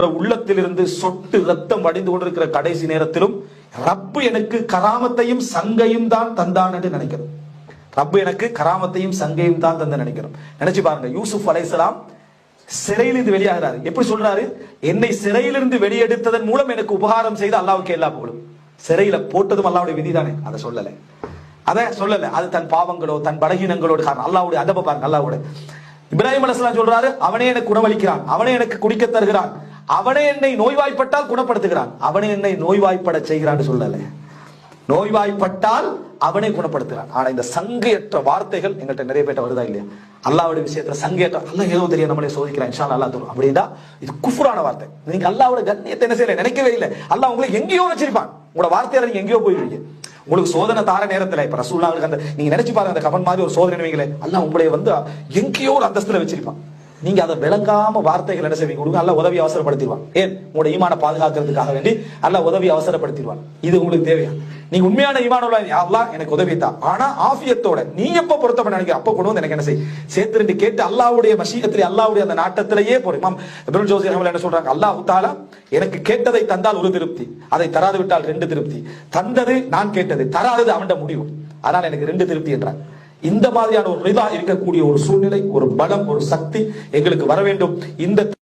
உள்ளத்திலிருந்து சொட்டு ரத்தம் வடிந்து கொண்டிருக்கிற கடைசி நேரத்திலும் ரப்பு எனக்கு கராமத்தையும் சங்கையும் தான் தந்தான் என்று நினைக்கிறோம். ரப்பு எனக்கு கராமத்தையும் சங்கையும் தான் தந்து நினைக்கிறோம். நினைச்சு பாருங்க, யூசுப் அலைஹிஸ்ஸலாம் சிறையிலிருந்து வெளியாகிறாரு. எப்படி சொல்றாரு? என்னை சிறையிலிருந்து வெளியெடுத்ததன் மூலம் எனக்கு உபகாரம் செய்த அல்லாஹ்வுக்கு எல்லா புகழும். சிறையில போட்டதும் அல்லாஹ்வுடைய விதிதானே, அதை சொல்லல. அது தன் பாவங்களோ தன் பலகீனங்களோடு காரணம். அல்லாஹ்வுடைய அதப பாருங்க. அல்லாஹ்வுடைய இப்ராஹிம் அலைஹிஸ்ஸலாம் சொல்றாரு, அவனே எனக்கு உணவளிக்கிறான், அவனே எனக்கு குடிக்க தருகிறான், அவனே என்னை நோய்வாய்ப்பட்டால் குணப்படுத்துகிறான், அவனே என்னை நோய்வாய்ப்பட செய்கிறான்னு சொல்லல. நோய்வாய்ப்பட்டால் அவனை குணப்படுத்துகிறான். ஆனா இந்த சங்கையற்ற வார்த்தைகள் எங்கள்கிட்ட நிறைய பேட்ட வருதா இல்லையா? அல்லாஹ்வுடைய விஷயத்துல சங்கையற்ற, அல்லாஹ் ஏதோ தெரியும் நம்மளே சோதிக்கிறான், இன்ஷா அல்லாஹ் தரும் அப்படின்னா இது குஃப்ரான வார்த்தை. நீங்க அல்லாஹ்வோட கண்ணியத்தை என்ன செய்யல, நினைக்கவே இல்லை. அல்லாஹ் உங்களுக்கு எங்கேயோ வச்சிருப்பான். உங்களோட வார்த்தையால நீங்க எங்கேயோ போயிருவீங்க. உங்களுக்கு சோதனை தார நேரத்துல இப்ப ரசூலுல்லாஹ்வுக்கு அந்த நீங்க நினைச்சு பாருங்க, அந்த கஃபன் மாதிரி ஒரு சோதனை வைங்களே, அல்லாஹ் உங்களை எங்கேயோ ஒரு அந்தஸ்துல வச்சிருப்பான். நீங்க அதை விளங்காம வார்த்தைகள் என்ன செய்வீங்க? உங்களுக்கு அல்லாஹ் உதவி அவசரப்படுத்திடுவான். ஏன்? உங்களோட ஈமான பாதுகாக்கிறதுக்காக வேண்டி அல்லாஹ் உதவி அவசரப்படுத்திடுவான். இது உங்களுக்கு தேவையா? நீங்க உண்மையான ஈமான் உள்ள அல்லாஹ் எனக்கு உதவி தான், ஆனா ஆஃபியத்தோட நீ எப்ப பொருத்தப்பட நினைக்கிற அப்ப கொண்டு வந்து எனக்கு என்ன செய் சேர்த்து கேட்டு அல்லாஹ்வுடைய மஷீயத்திலே அல்லாஹ்வுடைய அந்த நாட்டத்திலேயே போறோம். இமாம் இப்னு ஜௌஸி ரஹ்மத்துல்லாஹி என்ன சொல்றாங்க? அல்லாஹ் தஆலா எனக்கு கேட்டதை தந்தால் ஒரு திருப்தி, அதை தராது விட்டால் ரெண்டு திருப்தி. தந்தது நான் கேட்டது, தராதது அவன்ட முடிவு, அதனால எனக்கு ரெண்டு திருப்தி என்றார். இந்த மாதிரியான ஒரு ரிதா இருக்கக்கூடிய ஒரு சூழ்நிலை, ஒரு பலம், ஒரு சக்தி எங்களுக்கு வர வேண்டும். இந்த